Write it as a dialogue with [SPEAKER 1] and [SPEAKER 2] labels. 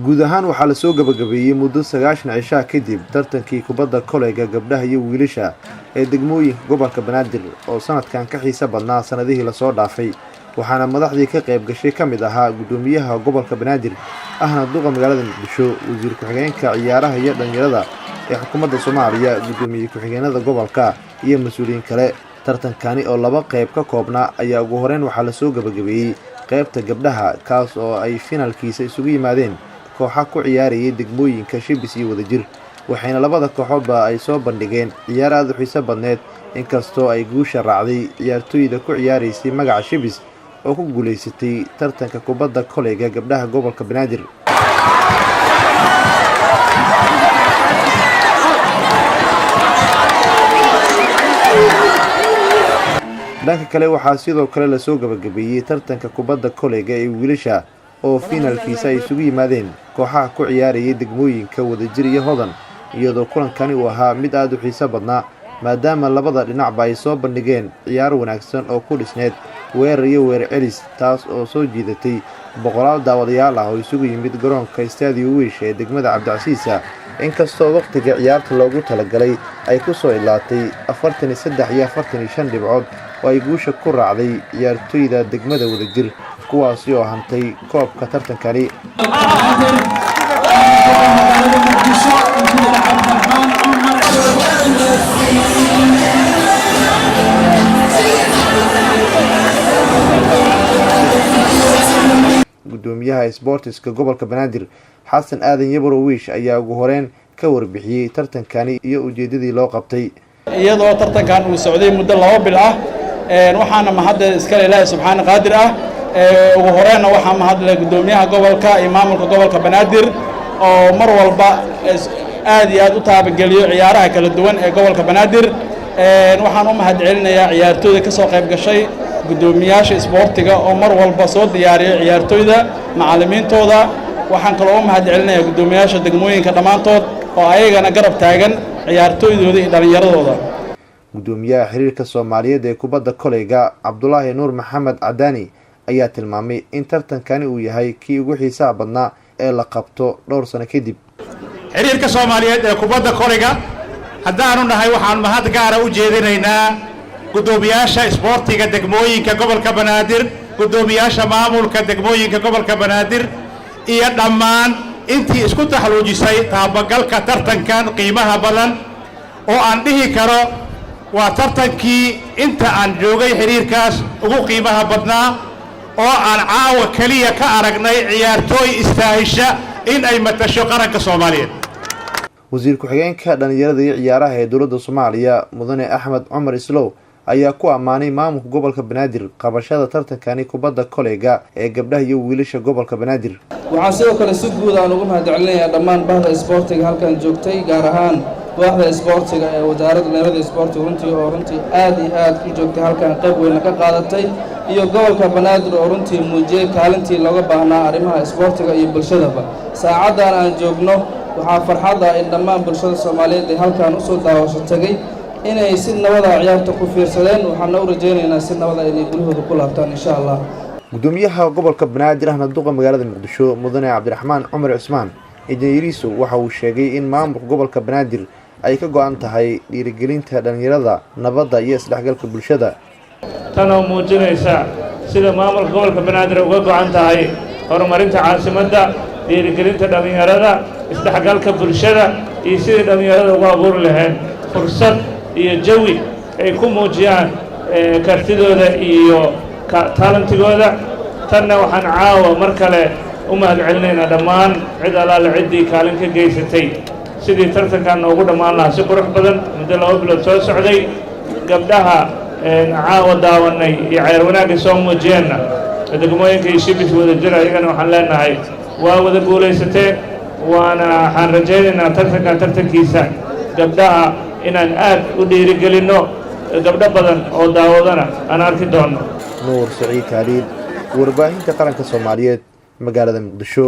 [SPEAKER 1] guud ahaan waxaa la soo gabagabeeyey muddo 9 cisho kadib tartankii kubadda kolayga gabdhaha iyo wiilasha ee degmooyinka gobolka Banaadir oo sanadkan ka xiisa badnaa sanadihii la soo dhaafay waxaana madaxdii ka qayb gashay kamid ahaa gudoomiyaha gobolka Banaadir ahna duqa magaalada Muqdisho wasiir ku-xigeenka ciyaaraha iyo dhalinyarada ee xukuumadda Soomaaliya gudoomiye ku-xigeenada gobolka iyo mas'uuliyiin kale tartankani oo laba qayb ka koobnaa ayaa ugu horeen waxaa la soo gabagabeeyey qaybta gabdhaha kaas oo ay finalkiisa isugu yimaadeen kooxaha ku ciyaarayay degmooyinka Shibis iyo Wadajir waxayna labada kooxoodba ay soo bandhigeen ciyaar aad u xiiso badneed inkastoo ay guusha raacday ciyaartooyda ku ciyaaraysay magaca Shibis oo ku guuleysatay tartanka kubadda kolayga gabdhaha gobolka Banaadir dhanka kale waxaa sidoo kale la soo gabagabeeyey tartanka kubadda kolayga ee wiilasha oo finalkiisa ay isugu yimaadeen kooxaha ku ciyaarayay degmooyinka Wadajir iyo Hodan iyadoo kulankani uu ahaa mid aad u xiiso badnaa maadaama labada dhinacba ay soo bandhigeen ciyaar wanaagsan oo ku dhisneed weerar iyo weerar celis taas oo soo jiidatay boqolaal daawadayaal ah oo isugu yimid garoonka Stadium Wish ee degmada Cabdicasiis inkastoo waqtiga ciyaarta loogu talagalay ay ku soo ilaatay 43 iyo 45 dhibcood oo ay guusha ku raacday ciyaartooyda degmada Wadajir kuwaas oo hantay koobka tartankani gudoomiyaha sportiska gobolka Banaadir Xasan Aadan Yabrowish ayaa ugu horeen ka warbixiyay tartankani iyo ujeedadii loo qabtay
[SPEAKER 2] iyadoo tartankan uu socday muddo 2 bil ah waxaana mahad iska Ilaahay subxaanahu qaadir ah ugu horeena waxaa mahad leh gudoomiyaha gobolka iyo maamulka gobolka Banaadir oo mar walba aad iyo aad u taabageliyo ciyaaraha kala duwan ee gobolka Banaadir waxaan u mahad celinayaa ciyaartooyda ka soo qayb gashay gudoomiyaasha sportiga oo mar walba soo diyaariyay ciyaartooyda macallimiintooda waxaan kaloo u mahad celinayaa gudoomiyaasha degmooyinka dhamaantood oo ayagana garab taagan ciyaartooydooda iyo dhalinyaradooda
[SPEAKER 1] gudoomiyaha xiriirka Soomaaliyeed ee kubadda kolayga Cabdullaahi Nuur Maxamed Cadaani ayaa tilmaamay in tartankani uu yahay kii ugu xiisaha badnaa ee la qabto dhowr sano kadib
[SPEAKER 3] xiriirka Soomaaliyeed ee kubadda kolayga haddaanu nahay waxaan mahad gaar ah u jeedinaynaa gudoomiyaasha sportiga degmooyinka gobolka Banaadir gudoomiyaasha maamulka degmooyinka gobolka Banaadir iyo dhammaan intii isku taxaluujisay taabagalka tartankan qiimaha badan oo aan dhihi karo waa tartankii inta aan joogay xiriirkaas ugu qiimaha badnaa oo aan caawa kaliya ka aragnay ciyaartooy istaahisha in ay matasho qaranka Soomaaliyeed
[SPEAKER 1] wasiir ku-xigeenka dhalinyarada iyo ciyaaraha ee dowladda Soomaaliya mudane Axmed Cumar Islow ayaa ku amaanay maamulka gobolka Banaadir qabashada tartankani kubadda kolayga ee gabdhaha iyo wiilasha gobolka Banaadir
[SPEAKER 4] waxaan sidoo kale si guud aan ugu mahad celinayaa dhammaan bahda sportiga halkan joogtay gaar ahaan bahda sportiga ee wasaaradda dhalinyarada sportiga runtii aad iyo aad ku joogtay halkan qayb weyn ka qaadatay iyo gobolka Banaadir oo runtii muujiyay kaalintii looga baahnaa arrimaha sportiga iyo bulshadaba saacadan aan joogno waxaa farxad ah in dhammaan bulshada Soomaaliyeed ay halkan u soo daawasho tagay inay si nabada ciyaarta ku fiirsadeen waxaan u rajaynaynaa si nabada inay gulahooda ku laabtaan insha Allah
[SPEAKER 1] gudoomiyaha gobolka Banaadir ahna duqa magaalada Muqdisho mudane Cabdiraxmaan Cumar Cismaan Injineeriso waxa uu sheegay in maamulka gobolka Banaadir ay ka go'an tahay dhiirigelinta dhalinyarada nabadda iyo isdhexgalka bulshada
[SPEAKER 5] tan oo muujinaysa sida maamulka gobolka Banaadir uga go'an tahay horumarinta caasimadda dhiirigelinta dhalinyarada isdhexgalka bulshada iyo sidii dhalinyarada ugu abuuri lahayn fursad iyo jawi ay ku muujiyaan kartidooda iyo talentigooda tanna waxaan caawa mar kale u mahad celinaynaa dhammaan cid alaale ciddii kaalin ka geysatay sidii tartankan noogu dhammaan lahaa si qurux badan muddo 2 bilood soo socday gabdhaha caawa daawanay iyo ciyaar wanaagga soo muujiyeenna degmooyinka iyo Shibis Wadajir ayagana waxaan leenahay waa wada guulaysateen waxaan rajaynaynaa tartankiisa gabdhaha inaan aad u dhiirigelino gabdho badan oo daawadana aan arki doono
[SPEAKER 1] Nuur Saciid Khalid warbaahinta qaranka Soomaaliyeed magaalada Muqdisho.